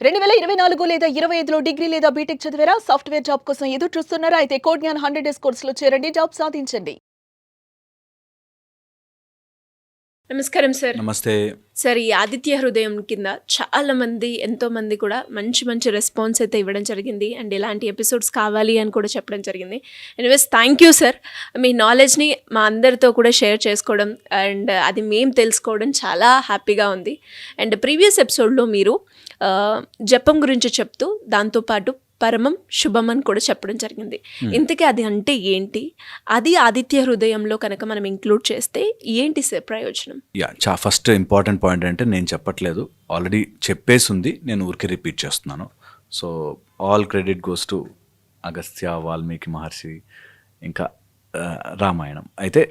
2024 లేదా 25లో డిగ్రీ లేదా బీటెక్ చదివారా? సాఫ్ట్‌వేర్ జాబ్ కోసం ఎదురు చూస్తున్నారా? అయితే కోడ్ జ్ఞాన్ 100 డేస్ కోర్సులో చేరండి. జాబ్ సాధించండి. నమస్కారం సార్. నమస్తే. సార్, ఈ ఆదిత్య హృదయం కింద చాలా మంది, ఎంతో మంది కూడా మంచి మంచి రెస్పాన్స్ అయితే ఇవ్వడం జరిగింది. అండ్ ఇలాంటి ఎపిసోడ్స్ కావాలి అని కూడా చెప్పడం జరిగింది. Anyways thank you sir. మీ నాలెడ్జ్ని మా అందరితో కూడా షేర్ చేసుకోవడం అండ్ అది మేము తెలుసుకోవడం చాలా హ్యాపీగా ఉంది. అండ్ ప్రీవియస్ ఎపిసోడ్లో మీరు జపం గురించి చెప్తూ దాంతోపాటు పరమం శుభం అని కూడా చెప్పడం జరిగింది. ఇంతకీ అది అంటే ఏంటి? అది ఆదిత్య హృదయంలో కనుక మనం ఇంక్లూడ్ చేస్తే ఏంటి సార్ ప్రయోజనం? ఫస్ట్ ఇంపార్టెంట్ పాయింట్ అంటే నేను చెప్పట్లేదు, ఆల్రెడీ చెప్పేసి ఉంది, నేను ఊరికే రిపీట్ చేస్తున్నాను. So all credit goes to Agastya, Valmiki Maharshi, ఇంకా రామాయణం. అయితే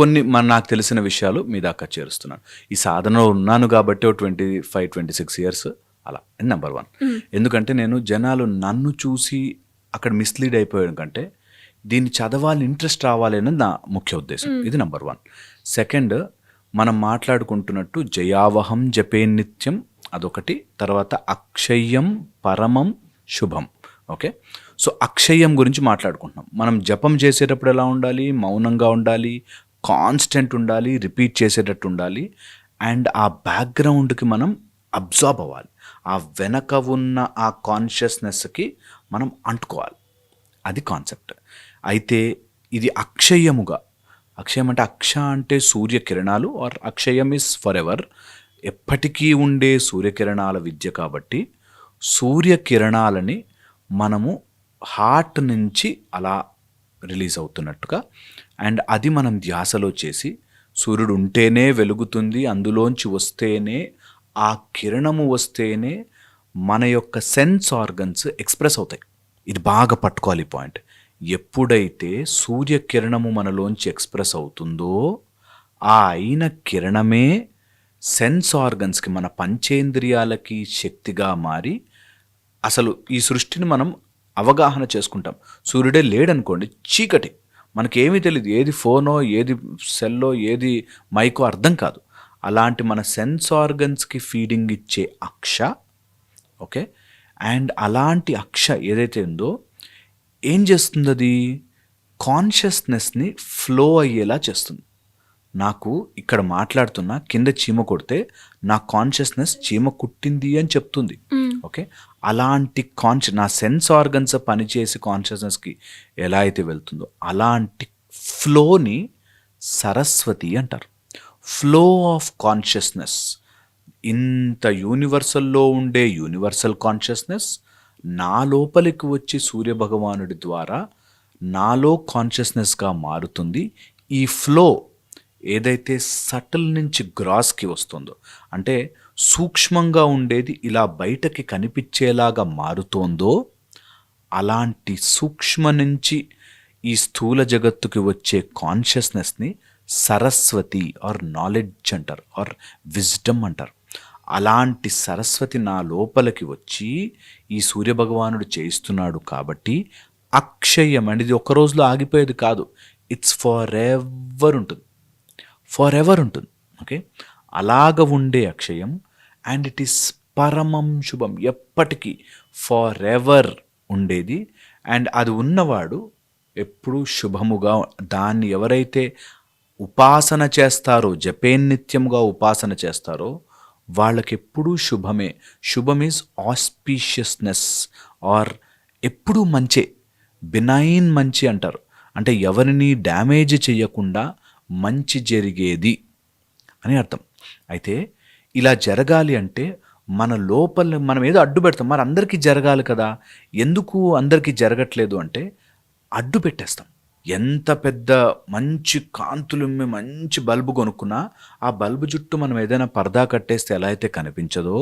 కొన్ని నాకు తెలిసిన విషయాలు మీ దాకా చేరుస్తున్నాను. ఈ సాధనలో ఉన్నాను కాబట్టి 25-26 ఇయర్స్ అలా. నెంబర్ 1, ఎందుకంటే నేను జనాలు నన్ను చూసి అక్కడ మిస్లీడ్ అయిపోయాను కంటే దీన్ని చదవాలి, ఇంట్రెస్ట్ రావాలి అనేది నా ముఖ్య ఉద్దేశం. ఇది నెంబర్ 1. సెకండ్, మనం మాట్లాడుకుంటున్నట్టు జయావహం జపే నిత్యం అదొకటి. తర్వాత అక్షయం పరమం శుభం. ఓకే, సో అక్షయం గురించి మాట్లాడుకుంటున్నాం. మనం జపం చేసేటప్పుడు ఎలా ఉండాలి? మౌనంగా ఉండాలి, కాన్స్టెంట్ ఉండాలి, రిపీట్ చేసేటట్టు ఉండాలి. అండ్ ఆ బ్యాక్గ్రౌండ్కి మనం అబ్జార్బ్ అవ్వాలి. ఆ వెనక ఉన్న ఆ కాన్షియస్నెస్కి మనం అంటుకోవాలి. అది కాన్సెప్ట్. అయితే ఇది అక్షయముగా, అక్షయం అంటే అక్ష అంటే సూర్యకిరణాలు, ఆర్ అక్షయం ఇస్ ఫర్ ఎవర్, ఎప్పటికీ ఉండే సూర్యకిరణాల విద్య. కాబట్టి సూర్యకిరణాలని మనము హార్ట్ నుంచి అలా రిలీజ్ అవుతున్నట్టుగా, అండ్ అది మనం ధ్యాసలో చేసి, సూర్యుడు ఉంటేనే వెలుగుతుంది, అందులోంచి వస్తేనే, ఆ కిరణము వస్తేనే మన యొక్క సెన్స్ ఆర్గన్స్ ఎక్స్ప్రెస్ అవుతాయి. ఇది బాగా పట్టుకోవాలి పాయింట్. ఎప్పుడైతే సూర్యకిరణము మనలోంచి ఎక్స్ప్రెస్ అవుతుందో ఆ అయిన కిరణమే సెన్స్ ఆర్గన్స్కి, మన పంచేంద్రియాలకి శక్తిగా మారి అసలు ఈ సృష్టిని మనం అవగాహన చేసుకుంటాం. సూర్యుడే లేడనుకోండి, చీకటి, మనకేమీ తెలియదు, ఏది ఫోనో, ఏది సెల్లో, ఏది మైకో అర్థం కాదు. అలాంటి మన సెన్స్ ఆర్గన్స్కి ఫీడింగ్ ఇచ్చే అక్ష. ఓకే, అండ్ అలాంటి అక్ష ఏదైతే ఉందో ఏం చేస్తుంది? అది కాన్షియస్నెస్ని ఫ్లో అయ్యేలా చేస్తుంది. నాకు ఇక్కడ మాట్లాడుతున్నా, కింద చీమ కొడితే నా కాన్షియస్నెస్ చీమ కుట్టింది అని చెప్తుంది. ఓకే, అలాంటి నా సెన్స్ ఆర్గన్స్ పనిచేసి కాన్షియస్నెస్కి ఎలా అయితే వెళ్తుందో అలాంటి ఫ్లోని సరస్వతి అంటారు. Flow of consciousness. ఇంత యూనివర్సల్లో ఉండే యూనివర్సల్ కాన్షియస్నెస్ నా లోపలికి వచ్చి సూర్యభగవానుడి ద్వారా నాలో కాన్షియస్నెస్గా మారుతుంది. ఈ ఫ్లో ఏదైతే సటిల్ నుంచి గ్రాస్కి వస్తుందో, అంటే సూక్ష్మంగా ఉండేది ఇలా బయటకి కనిపించేలాగా మారుతోందో, అలాంటి సూక్ష్మ నుంచి ఈ స్థూల జగత్తుకి వచ్చే కాన్షియస్నెస్ని సరస్వతి ఆర్ నాలెడ్జ్ అంటారు, ఆర్ విజ్డమ్ అంటారు. అలాంటి సరస్వతి నా లోపలికి వచ్చి ఈ సూర్యభగవానుడు చేయిస్తున్నాడు. కాబట్టి అక్షయం అనేది ఒక రోజులో ఆగిపోయేది కాదు, ఇట్స్ ఫర్ ఎవర్ ఉంటుంది, ఫర్ ఎవర్ ఉంటుంది. ఓకే, అలాగ ఉండే అక్షయం. అండ్ ఇట్ ఈస్ పరమం శుభం, ఎప్పటికీ ఫర్ ఎవర్ ఉండేది. అండ్ అది ఉన్నవాడు ఎప్పుడూ శుభముగా, దాన్ని ఎవరైతే ఉపాసన చేస్తారో, జపేన్నిత్యముగా ఉపాసన చేస్తారో వాళ్ళకెప్పుడూ శుభమే. శుభం ఈజ్ ఆస్పీషియస్నెస్, ఆర్ ఎప్పుడూ మంచే, బినైన్ మంచి అంటారు. అంటే ఎవరిని డ్యామేజ్ చేయకుండా మంచి జరిగేది అని అర్థం. అయితే ఇలా జరగాలి అంటే మన లోపల మనం ఏదో అడ్డు పెడతాం. మరి అందరికీ జరగాలి కదా, ఎందుకు అందరికీ జరగట్లేదు అంటే అడ్డు పెట్టేస్తాం. ఎంత పెద్ద మంచి కాంతులు మంచి బల్బు కొనుక్కున్నా ఆ బల్బు చుట్టూ మనం ఏదైనా పరదా కట్టేస్తే ఎలా అయితే కనిపించదో,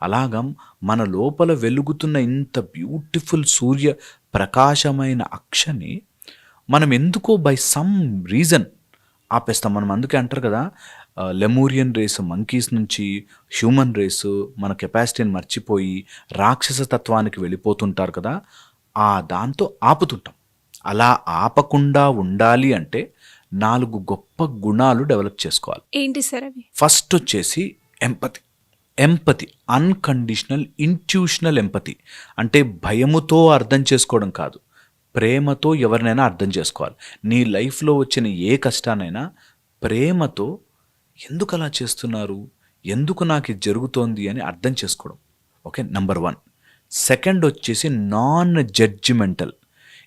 అలాగం మన లోపల వెలుగుతున్న ఇంత బ్యూటిఫుల్ సూర్య ప్రకాశమైన అక్షని మనం ఎందుకో బై సమ్ రీజన్ ఆపేస్తాం. మనం అందుకే అంటారు కదా, లెమూరియన్ రేసు, మంకీస్ నుంచి హ్యూమన్ రేసు మన కెపాసిటీని మర్చిపోయి రాక్షస తత్వానికి వెళ్ళిపోతుంటారు కదా, ఆ దాంతో ఆపుతుంటాం. అలా ఆపకుండా ఉండాలి అంటే 4 గొప్ప గుణాలు డెవలప్ చేసుకోవాలి. ఏంటి సార్ అవి? ఫస్ట్ వచ్చేసి empathy. Empathy, unconditional intuitional empathy. అంటే భయముతో అర్థం చేసుకోవడం కాదు, ప్రేమతో ఎవరినైనా అర్థం చేసుకోవాలి. నీ లైఫ్లో వచ్చిన ఏ కష్టానైనా ప్రేమతో ఎందుకు అలా చేస్తున్నారు, ఎందుకు నాకు ఇది జరుగుతోంది అని అర్థం చేసుకోవడం. Okay, number 1. సెకండ్ వచ్చేసి నాన్ జడ్జిమెంటల్.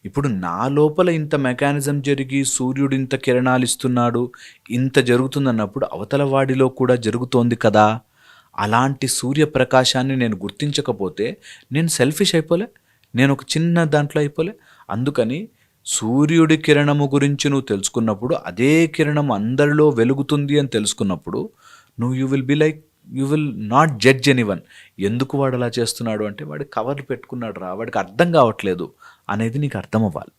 ఇప్పుడు నా లోపల ఇంత మెకానిజం జరిగి సూర్యుడు ఇంత కిరణాలు ఇస్తున్నాడు, ఇంత జరుగుతుందన్నప్పుడు అవతల వాడిలో కూడా జరుగుతోంది కదా, అలాంటి సూర్యప్రకాశాన్ని నేను గుర్తించకపోతే నేను సెల్ఫిష్ అయిపోలే, నేను ఒక చిన్న దాంట్లో అయిపోలే. అందుకని సూర్యుడి కిరణము గురించి నువ్వు తెలుసుకున్నప్పుడు, అదే కిరణం అందరిలో వెలుగుతుంది అని తెలుసుకున్నప్పుడు నువ్వు you will not judge anyone. ఎందుకు వాడు అలా చేస్తున్నాడు అంటే వాడు కవర్లు పెట్టుకున్నాడు రా, వాడికి అర్థం కావట్లేదు అనేది నీకు అర్థం అవ్వాలి.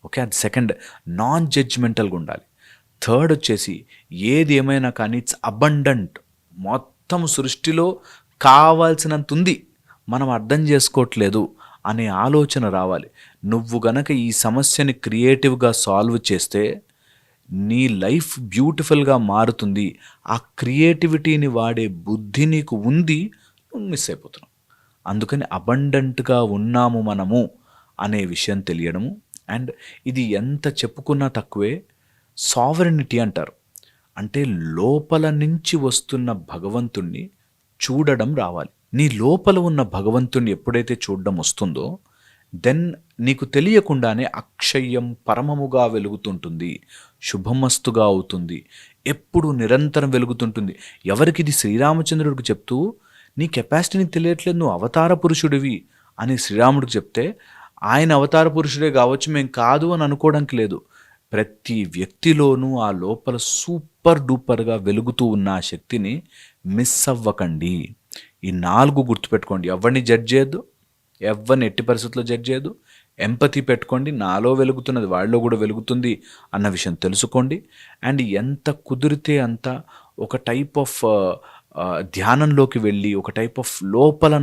ఓకే, అది సెకండ్, నాన్ జడ్జ్మెంటల్గా ఉండాలి. థర్డ్ వచ్చేసి ఏది ఏమైనా కానీ ఇట్స్ అబండెంట్. మొత్తం సృష్టిలో కావాల్సినంత ఉంది, మనం అర్థం చేసుకోవట్లేదు అనే ఆలోచన రావాలి. నువ్వు గనక ఈ సమస్యని క్రియేటివ్గా సాల్వ్ చేస్తే నీ లైఫ్ బ్యూటిఫుల్గా మారుతుంది. ఆ క్రియేటివిటీని వాడే బుద్ధి నీకు ఉంది, నువ్వు మిస్ అయిపోతున్నావు. అందుకని అబండెంట్గా ఉన్నాము మనము అనే విషయం తెలియడము. అండ్ ఇది ఎంత చెప్పుకున్నా తక్కువే, సావరెనిటీ అంటారు. అంటే లోపల నుంచి వస్తున్న భగవంతుణ్ణి చూడడం రావాలి. నీ లోపల ఉన్న భగవంతుణ్ణి ఎప్పుడైతే చూడడం వస్తుందో దెన్ నీకు తెలియకుండానే అక్షయం పరమముగా వెలుగుతుంటుంది, శుభమస్తుగా అవుతుంది, ఎప్పుడు నిరంతరం వెలుగుతుంటుంది. ఎవరికి ఇది శ్రీరామచంద్రుడికి చెప్తూ నీ కెపాసిటీని తెలియట్లేదు, నువ్వు అవతార పురుషుడివి అని శ్రీరాముడికి చెప్తే ఆయన అవతార పురుషుడే కావచ్చు, మేము కాదు అని అనుకోవడానికి లేదు. ప్రతి వ్యక్తిలోనూ ఆ లోపల సూపర్ డూపర్గా వెలుగుతూ ఉన్న ఆ శక్తిని మిస్ అవ్వకండి. ఈ 4 గుర్తుపెట్టుకోండి. ఎవరిని జడ్జ్ చేయొద్దు, ఎవరిని ఎట్టి పరిస్థితుల్లో జడ్జ్ చేయొద్దు. ఎంపతి పెట్టుకోండి, నాలో వెలుగుతున్నది వాళ్ళలో కూడా వెలుగుతుంది అన్న విషయం తెలుసుకోండి. అండ్ ఎంత కుదిరితే అంత ఒక టైప్ ఆఫ్ ధ్యానంలోకి వెళ్ళి ఒక టైప్ ఆఫ్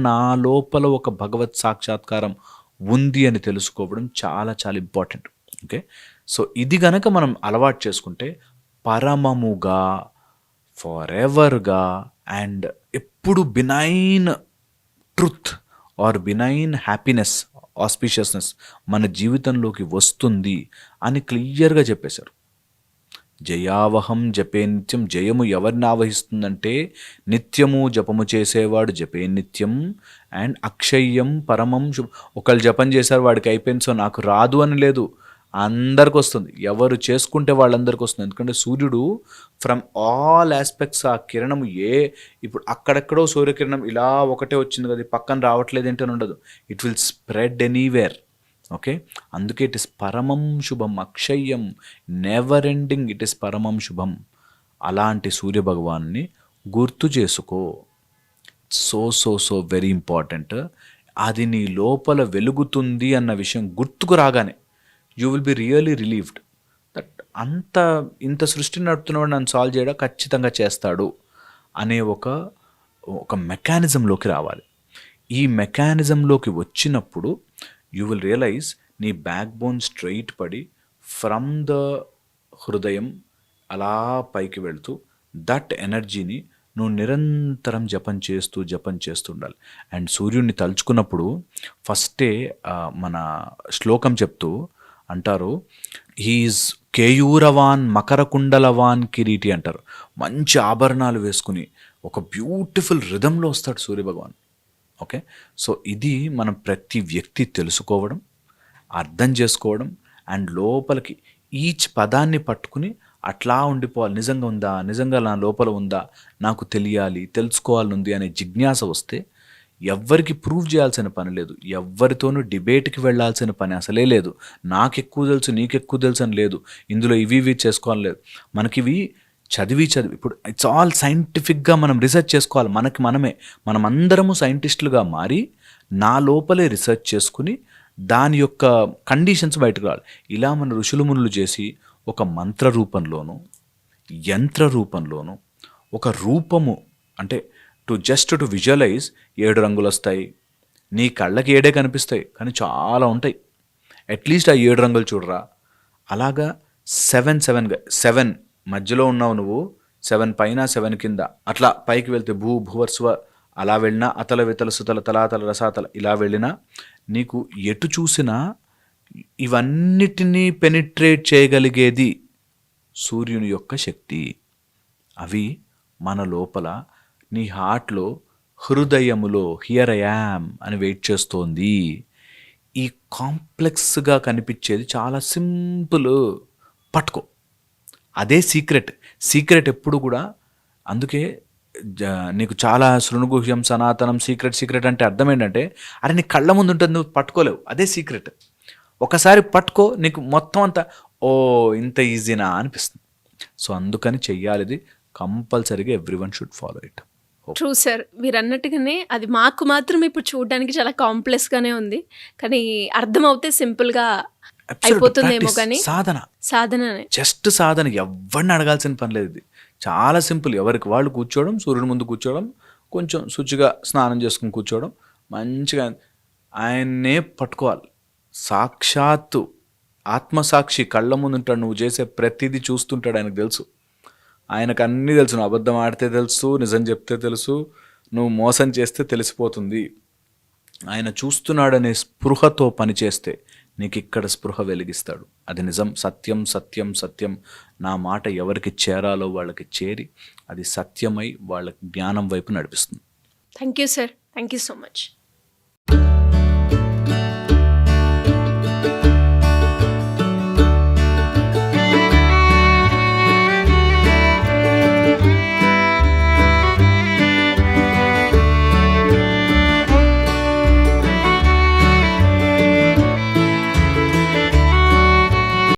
నా లోపల ఒక భగవత్ సాక్షాత్కారం ఉంది అని తెలుసుకోవడం చాలా చాలా ఇంపార్టెంట్. ఓకే, సో ఇది గనక మనం అలవాటు చేసుకుంటే పరమముగా, ఫర్ ఎవర్గా అండ్ ఎప్పుడు benign truth or benign happiness, auspiciousness మన జీవితంలోకి వస్తుంది అని క్లియర్గా చెప్పేశారు. జయావహం జపే నిత్యం. జయము ఎవరిని ఆవహిస్తుందంటే నిత్యము జపము చేసేవాడు జపే నిత్యం. అండ్ అక్షయ్యం పరమం ఒకళ్ళు జపం చేశారు వాడికి అయిపోయింది, సో నాకు రాదు అని లేదు, అందరికి వస్తుంది. ఎవరు చేసుకుంటే వాళ్ళందరికీ వస్తుంది. ఎందుకంటే సూర్యుడు ఫ్రమ్ ఆల్ ఆస్పెక్ట్స్, ఆ కిరణం ఇప్పుడు అక్కడెక్కడో సూర్యకిరణం ఇలా ఒకటే వచ్చింది కదా, పక్కన రావట్లేదు ఏంటని ఉండదు, it will spread anywhere. Okay, అందుకే ఇట్ ఇస్ పరమం శుభం, అక్షయ్యం, నెవర్ ఎండింగ్, ఇట్ ఇస్ పరమం శుభం. అలాంటి సూర్యభగవాన్ని గుర్తు చేసుకో. So so so very important. అది నీ లోపల వెలుగుతుంది అన్న విషయం గుర్తుకు రాగానే you will be really relieved that ఇంత సృష్టిని నడుపుతున్నవాడు నన్ను సాల్వ్ చేయడం ఖచ్చితంగా చేస్తాడు అనే ఒక మెకానిజంలోకి రావాలి. ఈ మెకానిజంలోకి వచ్చినప్పుడు యూ విల్ రియలైజ్ నీ బ్యాక్ బోన్ స్ట్రైట్ పడి ఫ్రమ్ ద హృదయం అలా పైకి వెళ్తూ దట్ ఎనర్జీని నువ్వు నిరంతరం జపం చేస్తూ ఉండాలి. అండ్ సూర్యుడిని తలుచుకున్నప్పుడు ఫస్టే మన శ్లోకం చెప్తూ అంటారు, హీఈస్ కేయూరవాన్ మకరకుండలవాన్ కిరీటి అంటారు. మంచి ఆభరణాలు వేసుకుని ఒక బ్యూటిఫుల్ రిథంలో వస్తాడు సూర్యభగవాన్. ఓకే, సో ఇది మనం ప్రతి వ్యక్తి తెలుసుకోవడం, అర్థం చేసుకోవడం అండ్ లోపలికి ఈచ్ పదాన్ని పట్టుకుని అట్లా ఉండిపోవాలి. నిజంగా ఉందా, నిజంగా నా లోపల ఉందా, నాకు తెలియాలి, తెలుసుకోవాలనుంది అనే జిజ్ఞాస వస్తే ఎవ్వరికి ప్రూవ్ చేయాల్సిన పని లేదు, ఎవ్వరితోనూ డిబేట్కి వెళ్ళాల్సిన పని అసలే లేదు. నాకు ఎక్కువ తెలుసు నీకు ఎక్కువ తెలుసు అని లేదు, ఇందులో ఇవి చేసుకోవాలి లేదు. మనకివి చదివి ఇప్పుడు ఇట్స్ ఆల్ సైంటిఫిక్గా మనం రీసెర్చ్ చేసుకోవాలి. మనం అందరము సైంటిస్టులుగా మారి నా లోపలే రీసెర్చ్ చేసుకుని దాని యొక్క కండిషన్స్ బయటకు రావాలి. ఇలా మన ఋషులు మునులు చేసి ఒక మంత్ర రూపంలోనూ యంత్ర రూపంలోనూ ఒక రూపము, అంటే టు విజువలైజ్ 7 రంగులు వస్తాయి, నీ కళ్ళకి 7 కనిపిస్తాయి కానీ చాలా ఉంటాయి. అట్లీస్ట్ ఆ 7 రంగులు చూడరా. అలాగా 7 మధ్యలో ఉన్నావు నువ్వు, 7 పైన 7 కింద, అట్లా పైకి వెళ్తే భూవర్స్వ అలా వెళ్ళినా అతల వితల సుతల తలాతల రసాతల ఇలా వెళ్ళినా నీకు ఎటు చూసినా ఇవన్నిటినీ పెనిట్రేట్ చేయగలిగేది సూర్యుని యొక్క శక్తి. అవి మన లోపల నీ హార్ట్లో హృదయములో హియర్ ఐ యామ్ అని వెయిట్ చేస్తోంది. ఈ కాంప్లెక్స్గా కనిపించేది చాలా సింపుల్, పట్టుకో. అదే సీక్రెట్ ఎప్పుడు కూడా. అందుకే నీకు చాలా శృణుగుహ్యం సనాతనం సీక్రెట్ అంటే అర్థం ఏంటంటే, అరే నీ కళ్ళ ముందు ఉంటుంది, నువ్వు పట్టుకోలేవు, అదే సీక్రెట్. ఒకసారి పట్టుకో, నీకు మొత్తం అంతా ఓ ఇంత ఈజీనా అనిపిస్తుంది. సో అందుకని చెయ్యాలి, ఇది కంపల్సరీగా everyone should follow it. True sir, మీరు అన్నట్టుగానే అది మాకు మాత్రం ఇప్పుడు చూడడానికి చాలా కాంప్లెక్స్గానే ఉంది, కానీ అర్థమవుతే సింపుల్గా అయిపోతుందేమో. కానీ సాధననే, జస్ట్ సాధన. ఎవరిని అడగాల్సిన పని లేదు. ఇది చాలా సింపుల్. ఎవరికి వాళ్ళు కూర్చోవడం, సూర్యుని ముందు కూర్చోవడం, కొంచెం శుచిగా స్నానం చేసుకుని కూర్చోవడం, మంచిగా ఆయన్నే పట్టుకోవాలి. సాక్షాత్తు ఆత్మసాక్షి కళ్ళ ముందు ఉంటాడు, నువ్వు చేసే ప్రతిదీ చూస్తుంటాడు, ఆయనకు తెలుసు. ఆయనకు అన్నీ తెలుసు. నువ్వు అబద్ధం ఆడితే తెలుసు, నిజం చెప్తే తెలుసు, నువ్వు మోసం చేస్తే తెలిసిపోతుంది. ఆయన చూస్తున్నాడనే స్పృహతో పనిచేస్తే నీకు ఇక్కడ స్పృహ వెలిగిస్తాడు. అది నిజం, సత్యం సత్యం సత్యం. నా మాట ఎవరికి చేరాలో వాళ్ళకి చేరి అది సత్యమై వాళ్ళ జ్ఞానం వైపు నడిపిస్తుంది. Thank you sir, thank you so much.